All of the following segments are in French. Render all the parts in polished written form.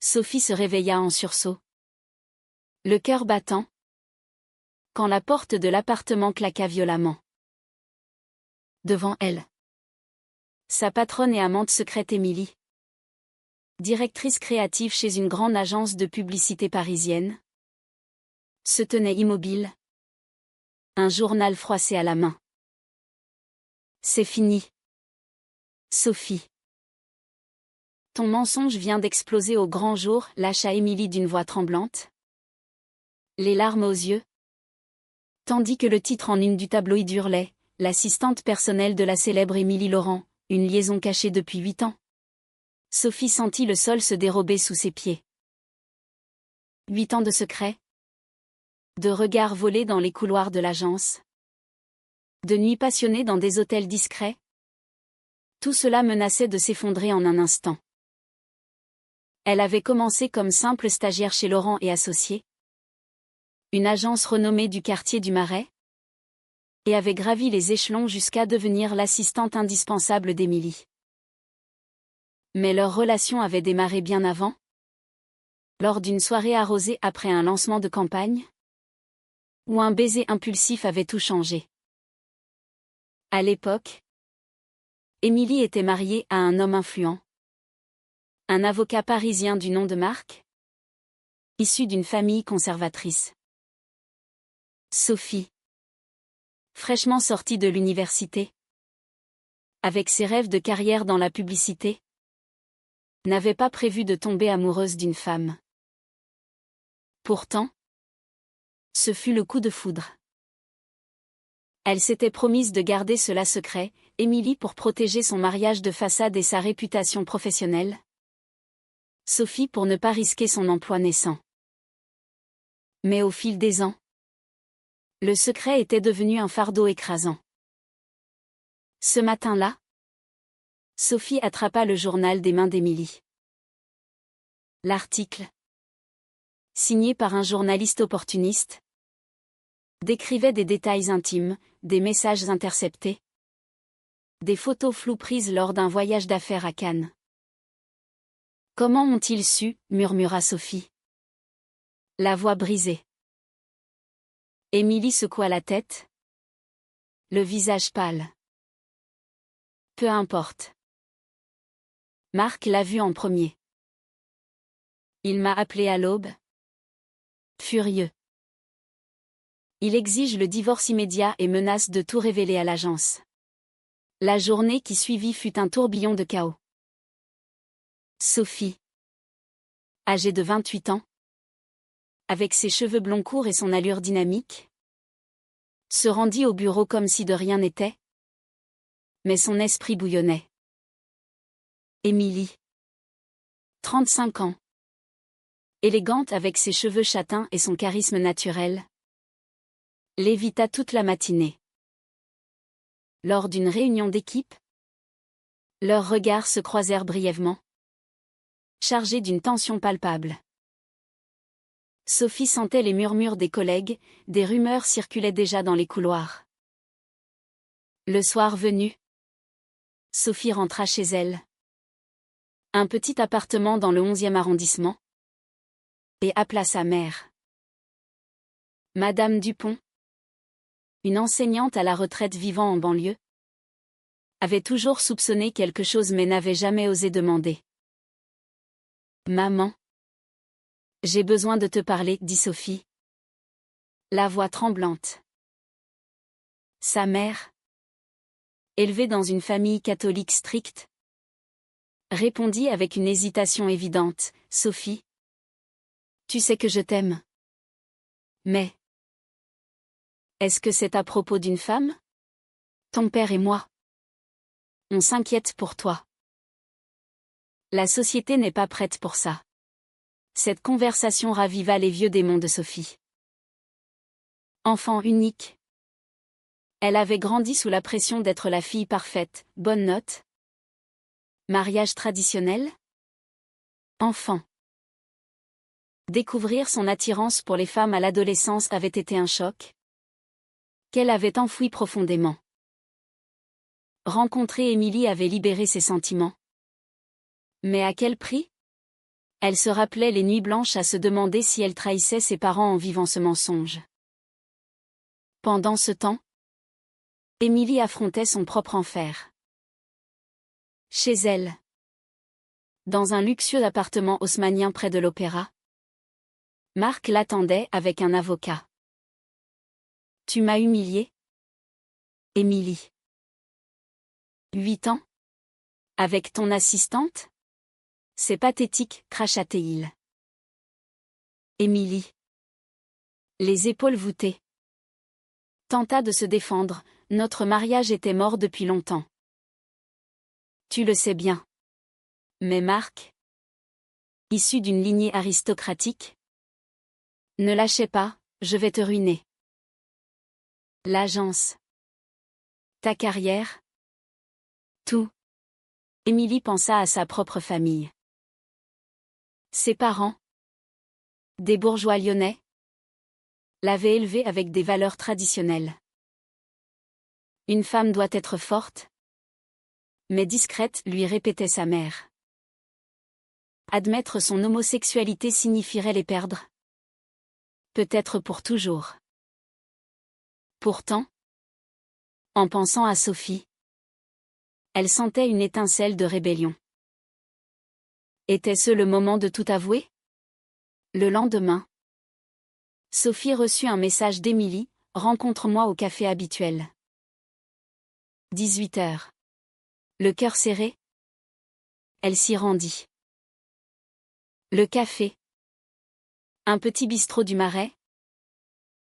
Sophie se réveilla en sursaut, le cœur battant, quand la porte de l'appartement claqua violemment. Devant elle, sa patronne et amante secrète Émilie, directrice créative chez une grande agence de publicité parisienne, se tenait immobile, un journal froissé à la main. C'est fini. Sophie. Ton mensonge vient d'exploser au grand jour, lâcha Émilie d'une voix tremblante, les larmes aux yeux, tandis que le titre en une du tabloïd hurlait, l'assistante personnelle de la célèbre Émilie Laurent, une liaison cachée depuis 8 ans. Sophie sentit le sol se dérober sous ses pieds. 8 ans de secrets, de regards volés dans les couloirs de l'agence, de nuits passionnées dans des hôtels discrets. Tout cela menaçait de s'effondrer en un instant. Elle avait commencé comme simple stagiaire chez Laurent et Associés, une agence renommée du quartier du Marais, et avait gravi les échelons jusqu'à devenir l'assistante indispensable d'Émilie. Mais leur relation avait démarré bien avant, lors d'une soirée arrosée après un lancement de campagne, où un baiser impulsif avait tout changé. À l'époque, Émilie était mariée à un homme influent, un avocat parisien du nom de Marc, issu d'une famille conservatrice. Sophie, fraîchement sortie de l'université, avec ses rêves de carrière dans la publicité, n'avait pas prévu de tomber amoureuse d'une femme. Pourtant, ce fut le coup de foudre. Elle s'était promise de garder cela secret, Émilie pour protéger son mariage de façade et sa réputation professionnelle. Sophie pour ne pas risquer son emploi naissant. Mais au fil des ans, le secret était devenu un fardeau écrasant. Ce matin-là, Sophie attrapa le journal des mains d'Émilie. L'article, signé par un journaliste opportuniste, décrivait des détails intimes, des messages interceptés, des photos floues prises lors d'un voyage d'affaires à Cannes. Comment ont-ils su, murmura Sophie, la voix brisée. Émilie secoua la tête, le visage pâle. Peu importe. Marc l'a vu en premier. Il m'a appelé à l'aube, furieux. Il exige le divorce immédiat et menace de tout révéler à l'agence. La journée qui suivit fut un tourbillon de chaos. Sophie, âgée de 28 ans, avec ses cheveux blonds courts et son allure dynamique, se rendit au bureau comme si de rien n'était, mais son esprit bouillonnait. Émilie, 35 ans, élégante avec ses cheveux châtains et son charisme naturel, l'évita toute la matinée. Lors d'une réunion d'équipe, leurs regards se croisèrent brièvement, chargés d'une tension palpable. Sophie sentait les murmures des collègues, des rumeurs circulaient déjà dans les couloirs. Le soir venu, Sophie rentra chez elle. Un petit appartement dans le 11e arrondissement. Et appela sa mère. Madame Dupont, une enseignante à la retraite vivant en banlieue, avait toujours soupçonné quelque chose mais n'avait jamais osé demander. Maman, j'ai besoin de te parler, dit Sophie, la voix tremblante. Sa mère, élevée dans une famille catholique stricte, répondit avec une hésitation évidente, Sophie, tu sais que je t'aime. Mais, est-ce que c'est à propos d'une femme? Ton père et moi, on s'inquiète pour toi. La société n'est pas prête pour ça. Cette conversation raviva les vieux démons de Sophie. Enfant unique, elle avait grandi sous la pression d'être la fille parfaite, bonne note. Mariage traditionnel? Enfant. Découvrir son attirance pour les femmes à l'adolescence avait été un choc, qu'elle avait enfoui profondément. Rencontrer Émilie avait libéré ses sentiments. Mais à quel prix? Elle se rappelait les nuits blanches à se demander si elle trahissait ses parents en vivant ce mensonge. Pendant ce temps, Émilie affrontait son propre enfer. Chez elle, dans un luxueux appartement haussmannien près de l'opéra, Marc l'attendait avec un avocat. « Tu m'as humiliée, Émilie. 8 ans? Avec ton assistante? C'est pathétique, cracha-t-il. Émilie, les épaules voûtées, tenta de se défendre. Notre mariage était mort depuis longtemps. Tu le sais bien. Mais Marc, issu d'une lignée aristocratique, ne lâchez pas, je vais te ruiner. L'agence, ta carrière, tout. Émilie pensa à sa propre famille. Ses parents, des bourgeois lyonnais, l'avaient élevée avec des valeurs traditionnelles. Une femme doit être forte, mais discrète, lui répétait sa mère. Admettre son homosexualité signifierait les perdre. Peut-être pour toujours. Pourtant, en pensant à Sophie, elle sentait une étincelle de rébellion. Était-ce le moment de tout avouer? Le lendemain, Sophie reçut un message d'Émilie, « Rencontre-moi au café habituel. » 18 heures. Le cœur serré, elle s'y rendit. Le café, un petit bistrot du Marais,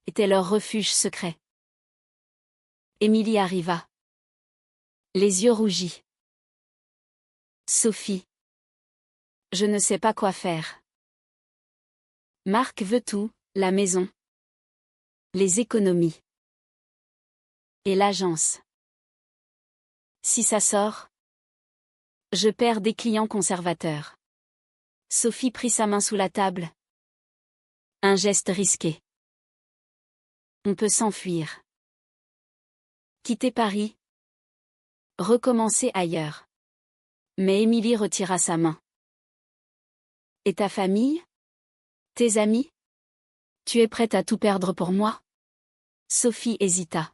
était leur refuge secret. Émilie arriva, les yeux rougis. Sophie, je ne sais pas quoi faire. Marc veut tout, la maison, les économies et l'agence. Si ça sort, je perds des clients conservateurs. Sophie prit sa main sous la table. Un geste risqué. On peut s'enfuir. Quitter Paris. Recommencer ailleurs. Mais Émilie retira sa main. Et ta famille? Tes amis? Tu es prête à tout perdre pour moi? Sophie hésita.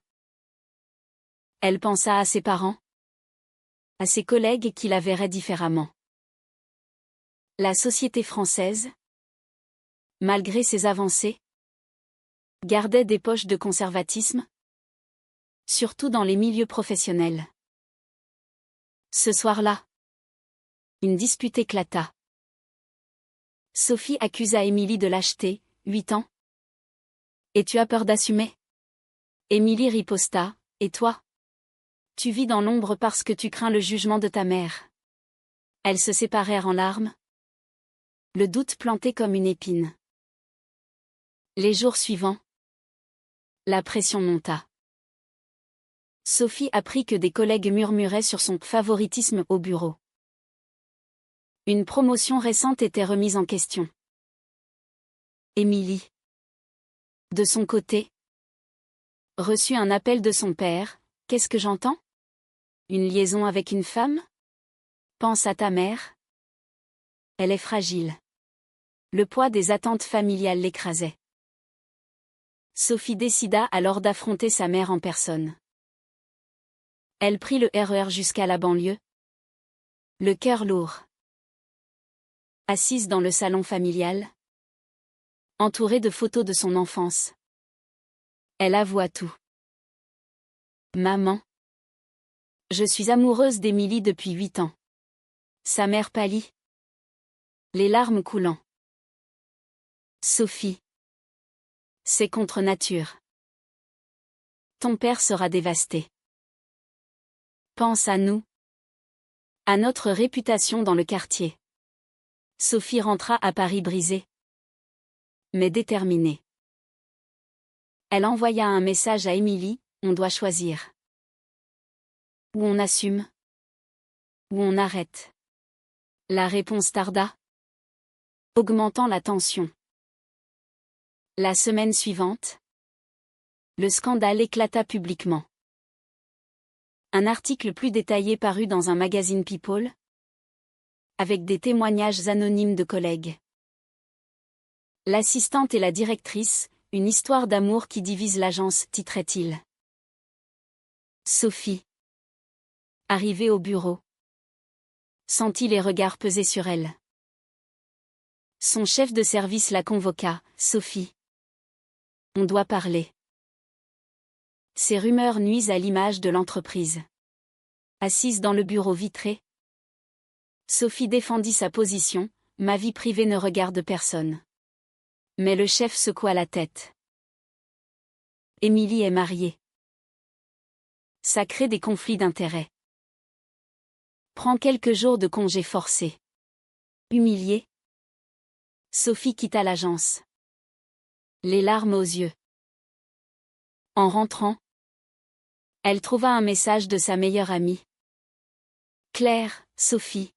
Elle pensa à ses parents, à ses collègues qui la verraient différemment. La société française, malgré ses avancées, gardait des poches de conservatisme, surtout dans les milieux professionnels. Ce soir-là, une dispute éclata. Sophie accusa Émilie de lâcheté, 8 ans. Et tu as peur d'assumer? Émilie riposta, et toi? Tu vis dans l'ombre parce que tu crains le jugement de ta mère. Elles se séparèrent en larmes. Le doute planté comme une épine. Les jours suivants, la pression monta. Sophie apprit que des collègues murmuraient sur son favoritisme au bureau. Une promotion récente était remise en question. Émilie, de son côté, reçut un appel de son père. « Qu'est-ce que j'entends? Une liaison avec une femme? Pense à ta mère. Elle est fragile. » Le poids des attentes familiales l'écrasait. Sophie décida alors d'affronter sa mère en personne. Elle prit le RER jusqu'à la banlieue, le cœur lourd. Assise dans le salon familial, entourée de photos de son enfance, elle avoua tout. Maman, je suis amoureuse d'Émilie depuis 8 ans. Sa mère pâlit, les larmes coulant. Sophie, c'est contre nature. Ton père sera dévasté. Pense à nous, à notre réputation dans le quartier. Sophie rentra à Paris brisée, mais déterminée. Elle envoya un message à Émilie, on doit choisir. Ou on assume, ou on arrête. La réponse tarda, augmentant la tension. La semaine suivante, le scandale éclata publiquement. Un article plus détaillé parut dans un magazine People. avec des témoignages anonymes de collègues. L'assistante et la directrice, une histoire d'amour qui divise l'agence, titrait-il. Sophie. Arrivée au bureau. Sentit les regards peser sur elle. Son chef de service la convoqua. Sophie. On doit parler. Ces rumeurs nuisent à l'image de l'entreprise. Assise dans le bureau vitré, Sophie défendit sa position. Ma vie privée ne regarde personne. Mais le chef secoua la tête. Émilie est mariée. Ça crée des conflits d'intérêts. Prends quelques jours de congé forcé. Humiliée, Sophie quitta l'agence. Les larmes aux yeux. En rentrant, elle trouva un message de sa meilleure amie. Claire, Sophie.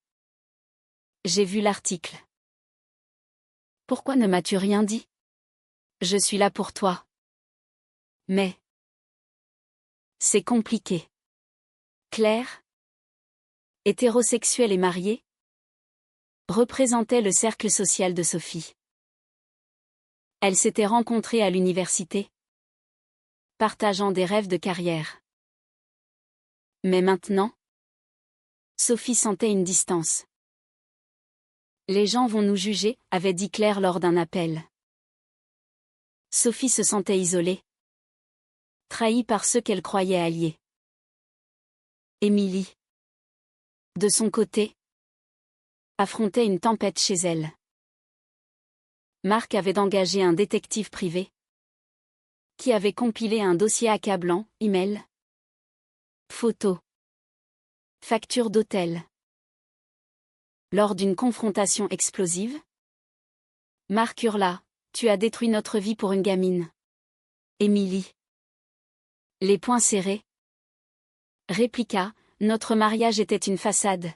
J'ai vu l'article. Pourquoi ne m'as-tu rien dit? Je suis là pour toi. Mais c'est compliqué. Claire, hétérosexuelle et mariée, représentait le cercle social de Sophie. Elle s'était rencontrée à l'université, partageant des rêves de carrière. Mais maintenant, Sophie sentait une distance. Les gens vont nous juger, avait dit Claire lors d'un appel. Sophie se sentait isolée, trahie par ceux qu'elle croyait alliés. Émilie, de son côté, affrontait une tempête chez elle. Marc avait engagé un détective privé, qui avait compilé un dossier accablant, email, photos, factures d'hôtel. Lors d'une confrontation explosive, Marc hurla, « Tu as détruit notre vie pour une gamine. » Émilie, les poings serrés, répliqua, « Notre mariage était une façade.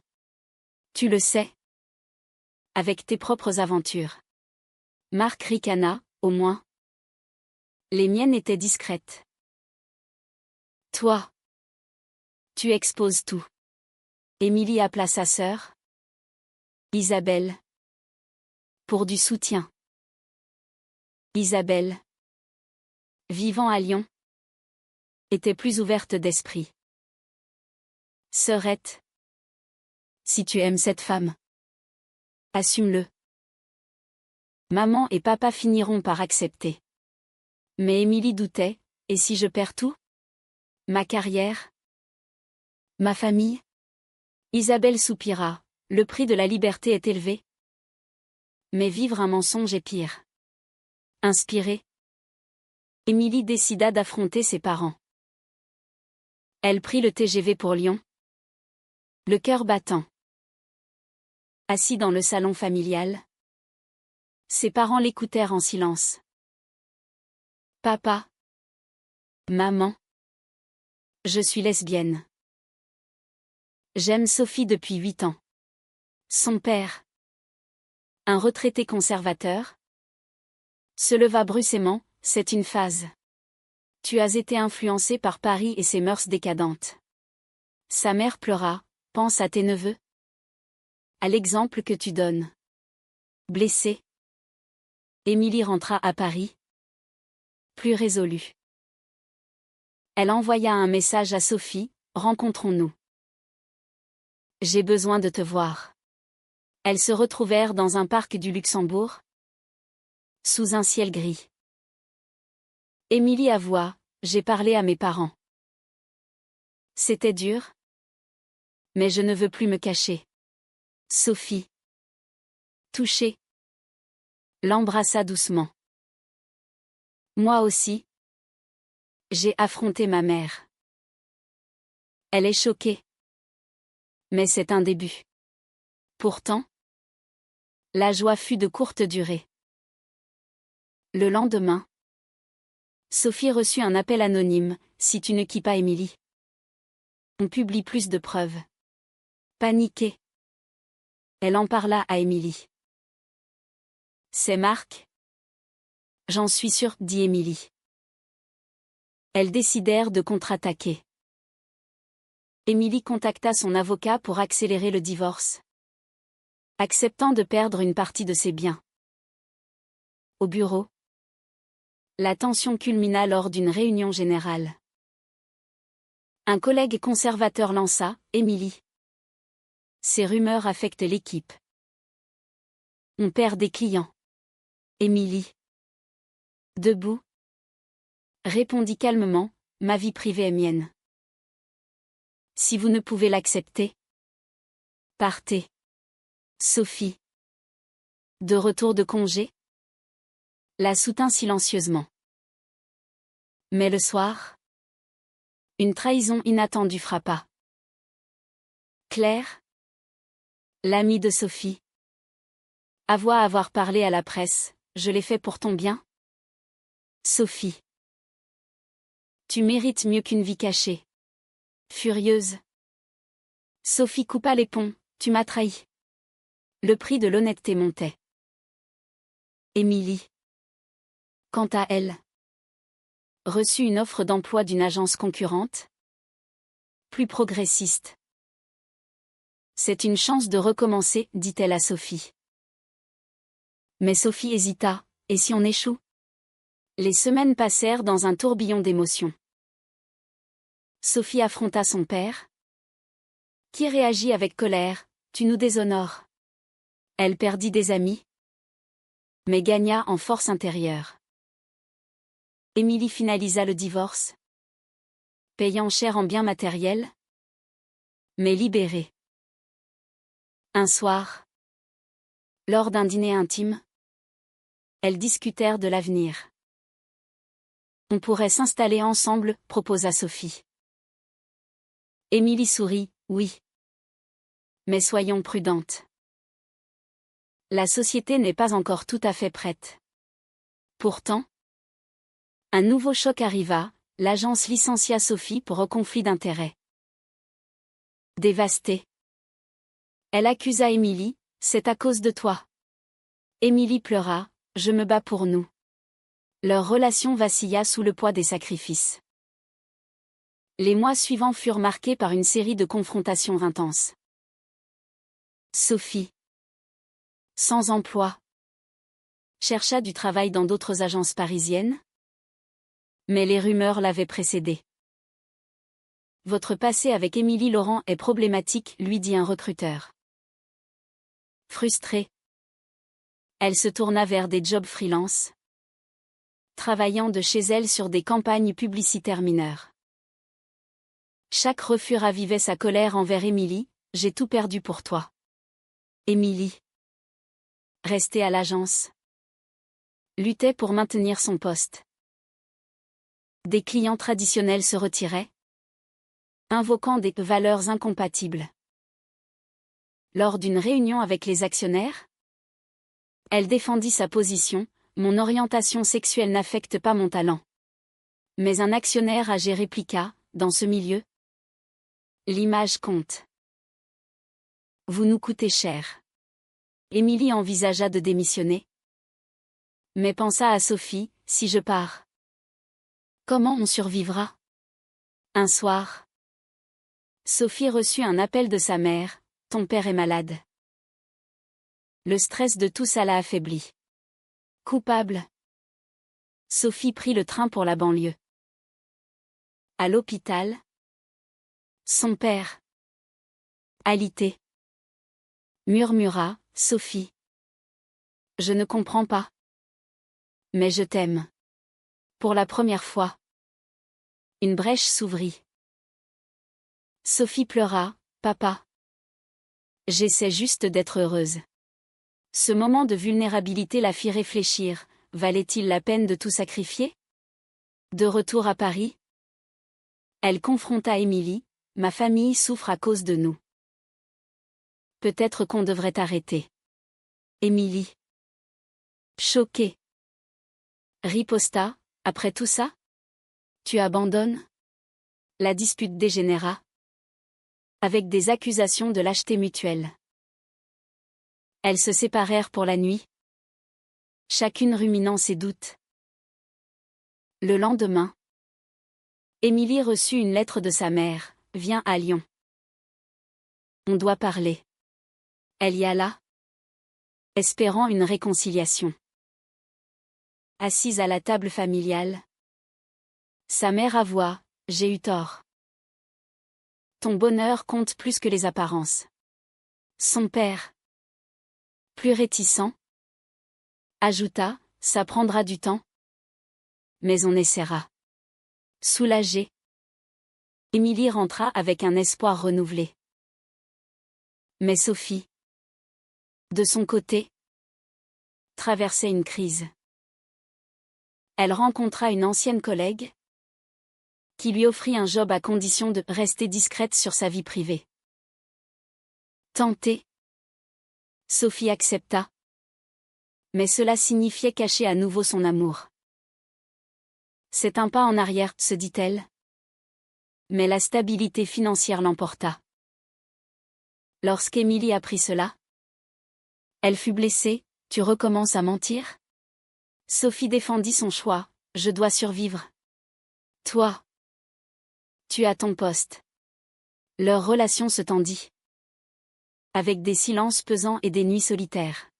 Tu le sais. Avec tes propres aventures. » Marc ricana, « Au moins. Les miennes étaient discrètes. Toi. Tu exposes tout. » Émilie appela sa sœur, Isabelle, pour du soutien. Isabelle, vivant à Lyon, était plus ouverte d'esprit. Sœurette, si tu aimes cette femme, assume-le. Maman et papa finiront par accepter. Mais Émilie doutait, et si je perds tout? Ma carrière? Ma famille? Isabelle soupira, le prix de la liberté est élevé. Mais vivre un mensonge est pire. Inspirée, Émilie décida d'affronter ses parents. Elle prit le TGV pour Lyon, le cœur battant. Assis dans le salon familial, ses parents l'écoutèrent en silence. Papa, maman, je suis lesbienne. J'aime Sophie depuis 8 ans. Son père, un retraité conservateur, se leva brusquement, c'est une phase. Tu as été influencé par Paris et ses mœurs décadentes. Sa mère pleura, pense à tes neveux. À l'exemple que tu donnes. Blessée, Émilie rentra à Paris, plus résolue. Elle envoya un message à Sophie, rencontrons-nous. J'ai besoin de te voir. Elles se retrouvèrent dans un parc du Luxembourg, sous un ciel gris. Émilie avoua, j'ai parlé à mes parents. C'était dur, mais je ne veux plus me cacher. Sophie, touchée, l'embrassa doucement. Moi aussi, j'ai affronté ma mère. Elle est choquée. Mais c'est un début. Pourtant, la joie fut de courte durée. Le lendemain, Sophie reçut un appel anonyme, si tu ne quittes pas Émilie. On publie plus de preuves. Paniquée, elle en parla à Émilie. C'est Marc? J'en suis sûre, dit Émilie. Elles décidèrent de contre-attaquer. Émilie contacta son avocat pour accélérer le divorce. acceptant de perdre une partie de ses biens. Au bureau, la tension culmina lors d'une réunion générale. Un collègue conservateur lança « Émilie. Ces rumeurs affectent l'équipe. On perd des clients. » Émilie. Debout. Répondit calmement « Ma vie privée est mienne. Si vous ne pouvez l'accepter, partez. » Sophie. De retour de congé, la soutint silencieusement. Mais le soir, une trahison inattendue frappa. Claire, l'amie de Sophie, avoua avoir parlé à la presse. Je l'ai fait pour ton bien. Sophie. Tu mérites mieux qu'une vie cachée. Furieuse, Sophie coupa les ponts. Tu m'as trahi. Le prix de l'honnêteté montait. Émilie, quant à elle, reçut une offre d'emploi d'une agence concurrente, plus progressiste. C'est une chance de recommencer, dit-elle à Sophie. Mais Sophie hésita. Et si on échoue? Les semaines passèrent dans un tourbillon d'émotions. Sophie affronta son père, qui réagit avec colère. Tu nous déshonores. Elle perdit des amis, mais gagna en force intérieure. Émilie finalisa le divorce, payant cher en biens matériels, mais libérée. Un soir, lors d'un dîner intime, elles discutèrent de l'avenir. On pourrait s'installer ensemble, proposa Sophie. Émilie sourit, oui. Mais soyons prudentes. La société n'est pas encore tout à fait prête. Pourtant, un nouveau choc arriva, l'agence licencia Sophie pour un conflit d'intérêts. Dévastée, elle accusa Émilie, c'est à cause de toi. Émilie pleura, je me bats pour nous. Leur relation vacilla sous le poids des sacrifices. Les mois suivants furent marqués par une série de confrontations intenses. Sophie, sans emploi, chercha du travail dans d'autres agences parisiennes, mais les rumeurs l'avaient précédée. Votre passé avec Émilie Laurent est problématique, lui dit un recruteur. Frustrée, elle se tourna vers des jobs freelance, travaillant de chez elle sur des campagnes publicitaires mineures. Chaque refus ravivait sa colère envers Émilie, j'ai tout perdu pour toi. Émilie, restée à l'agence, luttait pour maintenir son poste. Des clients traditionnels se retiraient, invoquant des valeurs incompatibles. Lors d'une réunion avec les actionnaires, elle défendit sa position, mon orientation sexuelle n'affecte pas mon talent. Mais un actionnaire âgé répliqua, dans ce milieu, l'image compte. Vous nous coûtez cher. Émilie envisagea de démissionner, mais pensa à Sophie, si je pars, comment on survivra? Un soir, Sophie reçut un appel de sa mère, ton père est malade. Le stress de tout ça l'a affaiblie. Coupable, Sophie prit le train pour la banlieue. À l'hôpital, son père, alité, murmura, Sophie. Je ne comprends pas. Mais je t'aime. Pour la première fois. Une brèche s'ouvrit. Sophie pleura, papa. J'essaie juste d'être heureuse. Ce moment de vulnérabilité la fit réfléchir, valait-il la peine de tout sacrifier? De retour à Paris, elle confronta Émilie, ma famille souffre à cause de nous. Peut-être qu'on devrait arrêter. Émilie, choquée, riposta, après tout ça? Tu abandonnes? La dispute dégénéra, avec des accusations de lâcheté mutuelle. Elles se séparèrent pour la nuit, chacune ruminant ses doutes. Le lendemain, Émilie reçut une lettre de sa mère, viens à Lyon. On doit parler. Elle y alla, espérant une réconciliation. Assise à la table familiale, sa mère avoua: j'ai eu tort. Ton bonheur compte plus que les apparences. Son père, plus réticent, ajouta: ça prendra du temps, mais on essaiera. Soulagée, Émilie rentra avec un espoir renouvelé. Mais Sophie, de son côté, traversait une crise. Elle rencontra une ancienne collègue qui lui offrit un job à condition de rester discrète sur sa vie privée. Tentée, Sophie accepta, mais cela signifiait cacher à nouveau son amour. C'est un pas en arrière, se dit-elle. Mais la stabilité financière l'emporta. Lorsqu'Émilie apprit cela, elle fut blessée. Tu recommences à mentir? Sophie défendit son choix. Je dois survivre. Toi, tu as ton poste. Leur relation se tendit, avec des silences pesants et des nuits solitaires.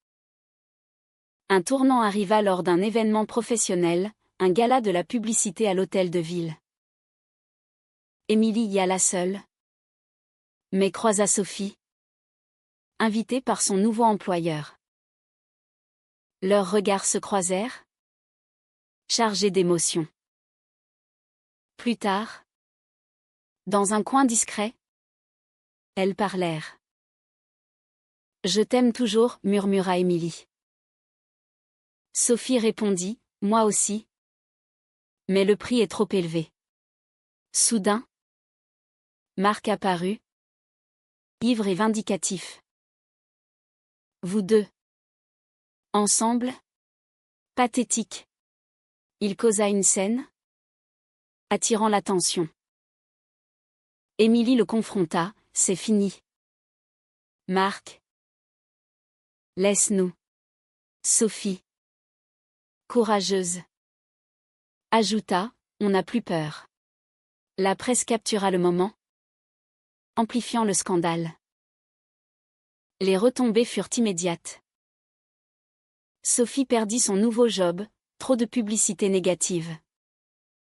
Un tournant arriva lors d'un événement professionnel, un gala de la publicité à l'hôtel de ville. Émilie y alla seule, mais croisa Sophie, invitée par son nouveau employeur. Leurs regards se croisèrent, chargés d'émotion. Plus tard, dans un coin discret, elles parlèrent. Je t'aime toujours, murmura Émilie. Sophie répondit, moi aussi. Mais le prix est trop élevé. Soudain, Marc apparut, ivre et vindicatif. Vous deux. Ensemble? Pathétique. Il causa une scène, attirant l'attention. Émilie le confronta, c'est fini. Marc. Laisse-nous. Sophie, courageuse, ajouta, on n'a plus peur. La presse captura le moment, amplifiant le scandale. Les retombées furent immédiates. Sophie perdit son nouveau job, trop de publicité négative.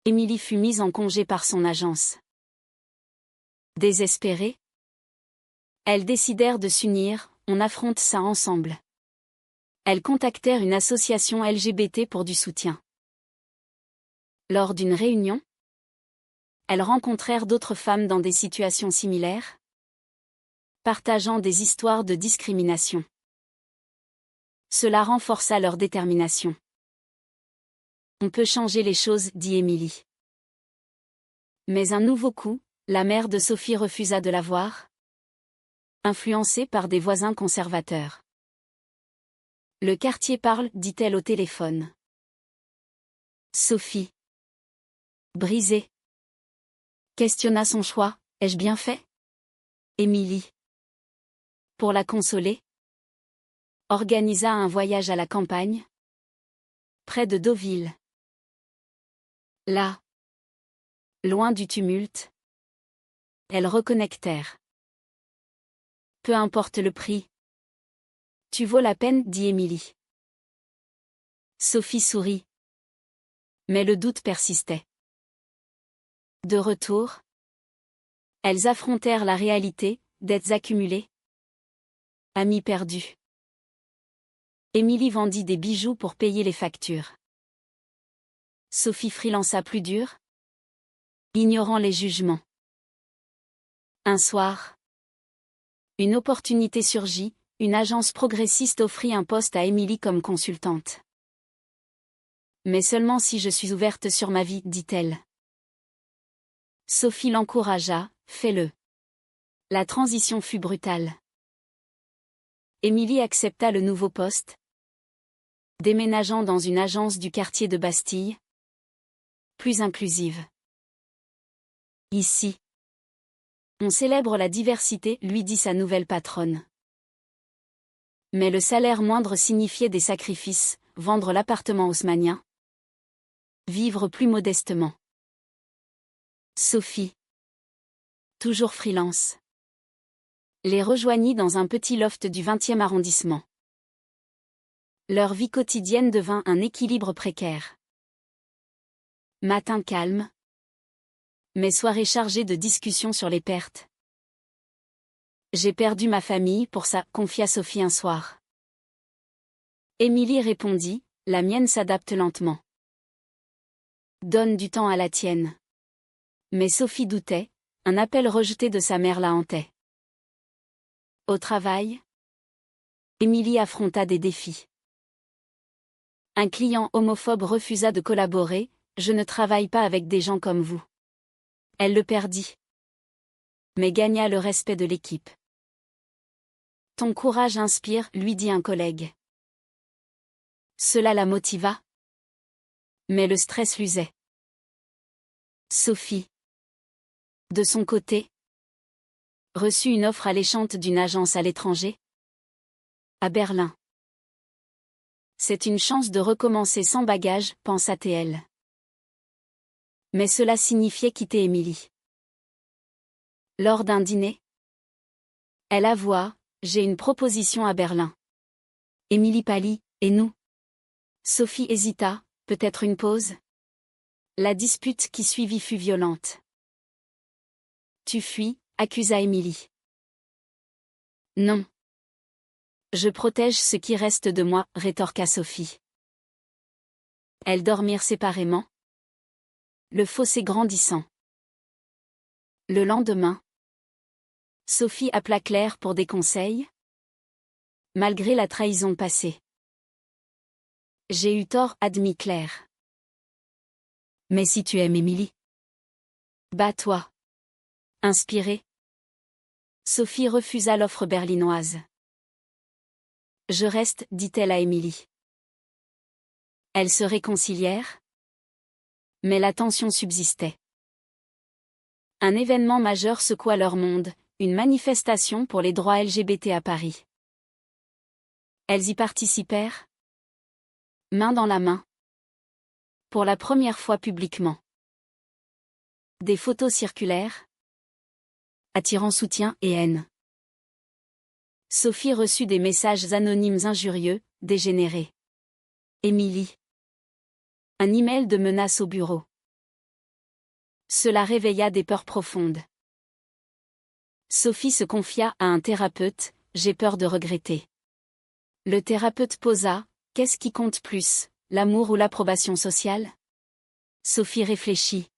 Émilie fut mise en congé par son agence. Désespérées, elles décidèrent de s'unir, on affronte ça ensemble. Elles contactèrent une association LGBT pour du soutien. Lors d'une réunion, elles rencontrèrent d'autres femmes dans des situations similaires, partageant des histoires de discrimination. Cela renforça leur détermination. On peut changer les choses, dit Émilie. Mais un nouveau coup, la mère de Sophie refusa de la voir, influencée par des voisins conservateurs. Le quartier parle, dit-elle au téléphone. Sophie, brisée, questionna son choix, ai-je bien fait? Émilie, pour la consoler, organisa un voyage à la campagne, près de Deauville. Là, loin du tumulte, elles reconnectèrent. Peu importe le prix. Tu vaux la peine, dit Émilie. Sophie sourit. Mais le doute persistait. De retour, elles affrontèrent la réalité, dettes accumulées, amis perdus. Émilie vendit des bijoux pour payer les factures. Sophie freelança plus dur, ignorant les jugements. Un soir, une opportunité surgit, une agence progressiste offrit un poste à Émilie comme consultante. Mais seulement si je suis ouverte sur ma vie, dit-elle. Sophie l'encouragea, fais-le. La transition fut brutale. Émilie accepta le nouveau poste, déménageant dans une agence du quartier de Bastille, plus inclusive. Ici, on célèbre la diversité, lui dit sa nouvelle patronne. Mais le salaire moindre signifiait des sacrifices, vendre l'appartement haussmannien, vivre plus modestement. Sophie, toujours freelance, les rejoignit dans un petit loft du 20e arrondissement. Leur vie quotidienne devint un équilibre précaire. Matin calme. Mais soirée chargée de discussions sur les pertes. J'ai perdu ma famille pour ça, confia Sophie un soir. Émilie répondit, la mienne s'adapte lentement. Donne du temps à la tienne. Mais Sophie doutait, un appel rejeté de sa mère la hantait. Au travail, Émilie affronta des défis. Un client homophobe refusa de collaborer, je ne travaille pas avec des gens comme vous. Elle le perdit. Mais gagna le respect de l'équipe. Ton courage inspire, lui dit un collègue. Cela la motiva. Mais le stress l'usait. Sophie, de son côté, reçut une offre alléchante d'une agence à l'étranger. À Berlin. C'est une chance de recommencer sans bagage, pensa-t-elle. Mais cela signifiait quitter Émilie. Lors d'un dîner, elle avoua, j'ai une proposition à Berlin. Émilie pâlit, et nous? Sophie hésita, peut-être une pause? La dispute qui suivit fut violente. Tu fuis, accusa Émilie. Non. Je protège ce qui reste de moi, rétorqua Sophie. Elles dormirent séparément. Le fossé grandissant. Le lendemain, Sophie appela Claire pour des conseils. Malgré la trahison passée. J'ai eu tort, admit Claire. Mais si tu aimes Émilie. Bats-toi. Inspirée. Sophie refusa l'offre berlinoise. Je reste, dit-elle à Émilie. Elles se réconcilièrent. Mais la tension subsistait. Un événement majeur secoua leur monde, une manifestation pour les droits LGBT à Paris. Elles y participèrent. Main dans la main. Pour la première fois publiquement. Des photos circulèrent. Attirant soutien et haine. Sophie reçut des messages anonymes injurieux, dégénérés. Émilie. Un email de menace au bureau. Cela réveilla des peurs profondes. Sophie se confia à un thérapeute, j'ai peur de regretter. Le thérapeute posa, qu'est-ce qui compte plus, l'amour ou l'approbation sociale? Sophie réfléchit.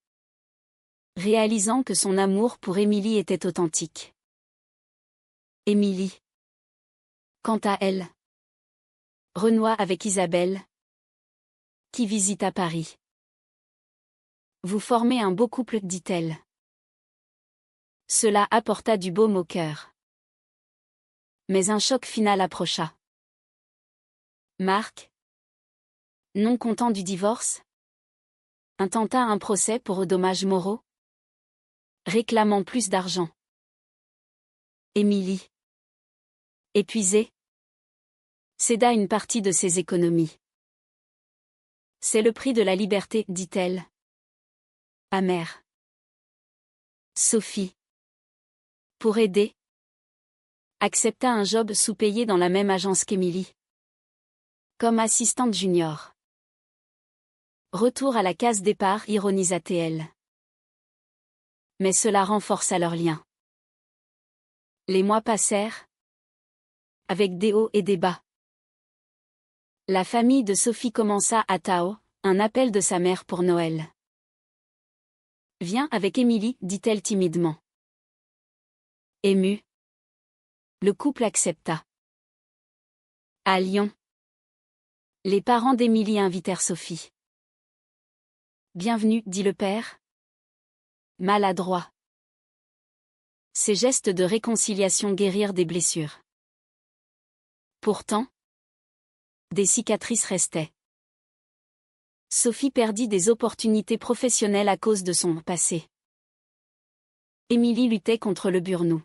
Réalisant que son amour pour Émilie était authentique. Émilie. Quant à elle, renoua avec Isabelle, qui visita Paris. Vous formez un beau couple, dit-elle. Cela apporta du baume au cœur. Mais un choc final approcha. Marc, non content du divorce, intenta un procès pour dommages moraux, réclamant plus d'argent. Émilie, épuisée, céda une partie de ses économies. C'est le prix de la liberté, dit-elle. Amère. Sophie, pour aider, accepta un job sous-payé dans la même agence qu'Émilie. Comme assistante junior. Retour à la case départ, ironisa-t-elle. Mais cela renforça leur lien. Les mois passèrent. Avec des hauts et des bas. La famille de Sophie commença à Tao, un appel de sa mère pour Noël. Viens avec Émilie, dit-elle timidement. Émue. Le couple accepta. À Lyon. Les parents d'Émilie invitèrent Sophie. Bienvenue, dit le père. Maladroit. Ces gestes de réconciliation guérirent des blessures. Pourtant, des cicatrices restaient. Sophie perdit des opportunités professionnelles à cause de son passé. Émilie luttait contre le burn-out.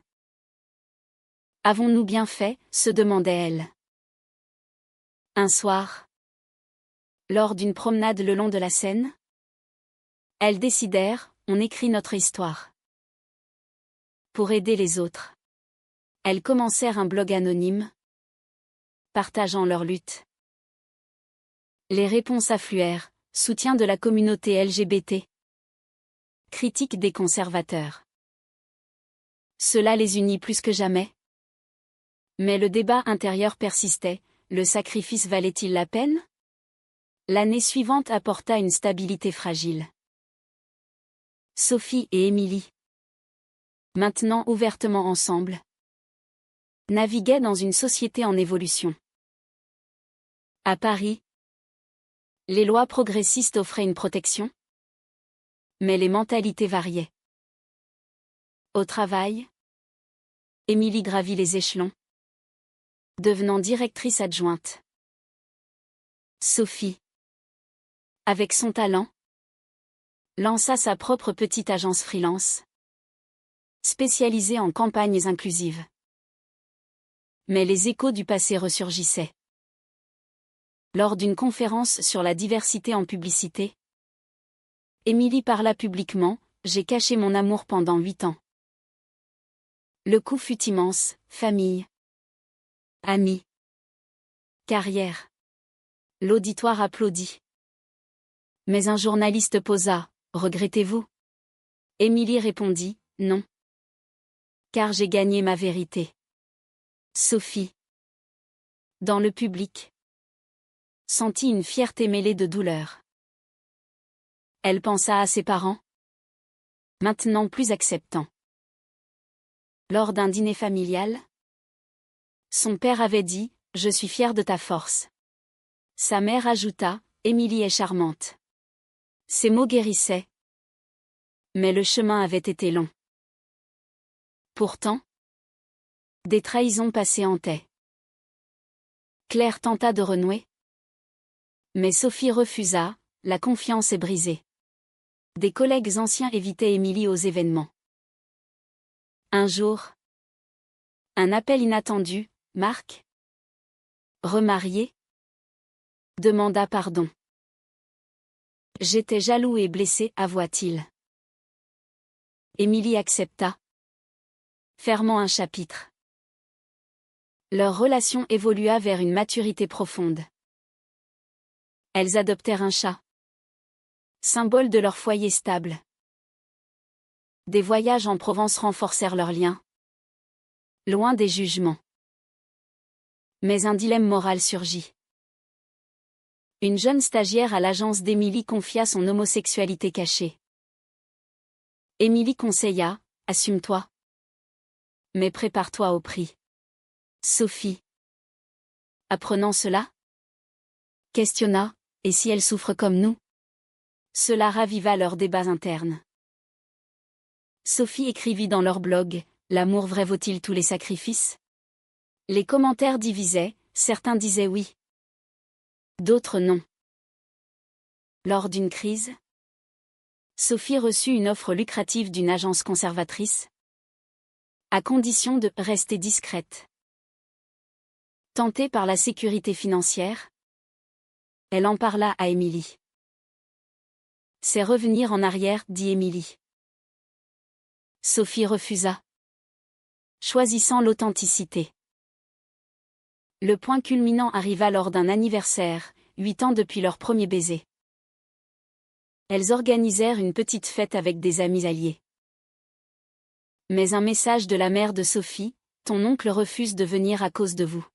Avons-nous bien fait, se demandait-elle. Un soir, lors d'une promenade le long de la Seine, elles décidèrent, on écrit notre histoire. Pour aider les autres. Elles commencèrent un blog anonyme, partageant leur lutte. Les réponses affluèrent, soutien de la communauté LGBT. Critique des conservateurs. Cela les unit plus que jamais. Mais le débat intérieur persistait, le sacrifice valait-il la peine? L'année suivante apporta une stabilité fragile. Sophie et Émilie, maintenant ouvertement ensemble, naviguaient dans une société en évolution. À Paris, les lois progressistes offraient une protection, mais les mentalités variaient. Au travail, Émilie gravit les échelons, devenant directrice adjointe. Sophie, avec son talent, lança sa propre petite agence freelance, spécialisée en campagnes inclusives. Mais les échos du passé ressurgissaient. Lors d'une conférence sur la diversité en publicité, Émilie parla publiquement, « J'ai caché mon amour pendant 8 ans. Le coup fut immense, famille, amis, carrière. » L'auditoire applaudit. Mais un journaliste posa, « Regrettez-vous » Émilie répondit, « Non. Car j'ai gagné ma vérité. » Sophie, dans le public, sentit une fierté mêlée de douleur. Elle pensa à ses parents, maintenant plus acceptants. Lors d'un dîner familial, son père avait dit, « Je suis fier de ta force. » Sa mère ajouta, « Émilie est charmante. » Ces mots guérissaient. Mais le chemin avait été long. Pourtant, des trahisons passaient hantaient. Claire tenta de renouer. Mais Sophie refusa, la confiance est brisée. Des collègues anciens évitaient Émilie aux événements. Un jour, un appel inattendu, « Marc, remarié ?» demanda pardon. « J'étais jaloux et blessé, avoua-t-il. » Émilie accepta, fermant un chapitre. Leur relation évolua vers une maturité profonde. Elles adoptèrent un chat, symbole de leur foyer stable. Des voyages en Provence renforcèrent leurs liens, loin des jugements. Mais un dilemme moral surgit. Une jeune stagiaire à l'agence d'Émilie confia son homosexualité cachée. Émilie conseilla, « Assume-toi. Mais prépare-toi au prix. » Sophie, apprenant cela, questionna, « Et si elle souffre comme nous ?» Cela raviva leurs débats internes. Sophie écrivit dans leur blog, « L'amour vrai vaut-il tous les sacrifices ?» Les commentaires divisaient, certains disaient oui. D'autres non. Lors d'une crise, Sophie reçut une offre lucrative d'une agence conservatrice, à condition de rester discrète. Tentée par la sécurité financière, elle en parla à Émilie. « C'est revenir en arrière, » dit Émilie. Sophie refusa, choisissant l'authenticité. Le point culminant arriva lors d'un anniversaire, 8 ans depuis leur premier baiser. Elles organisèrent une petite fête avec des amis alliés. Mais un message de la mère de Sophie, « Ton oncle refuse de venir à cause de vous. »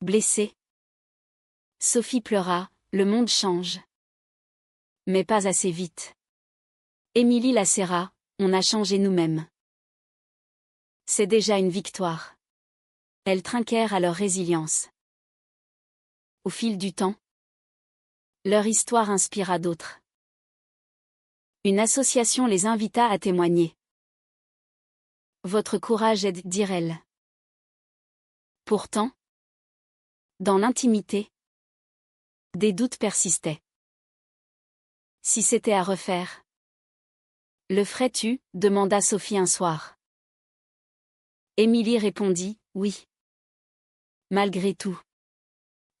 Blessée, Sophie pleura, « Le monde change. » Mais pas assez vite. Émilie la serra, « On a changé nous-mêmes. » C'est déjà une victoire. Elles trinquèrent à leur résilience. Au fil du temps, leur histoire inspira d'autres. Une association les invita à témoigner. « Votre courage aide », dirent-elles. Pourtant, dans l'intimité, des doutes persistaient. Si c'était à refaire, le ferais-tu ? Demanda Sophie un soir. Émilie répondit, oui. Malgré tout,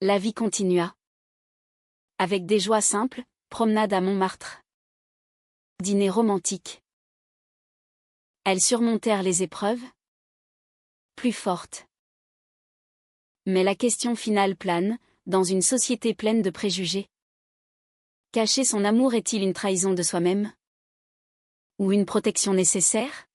la vie continua. Avec des joies simples, promenade à Montmartre, dîner romantique. Elles surmontèrent les épreuves, plus fortes. Mais la question finale plane, dans une société pleine de préjugés? Cacher son amour est-il une trahison de soi-même? Ou une protection nécessaire?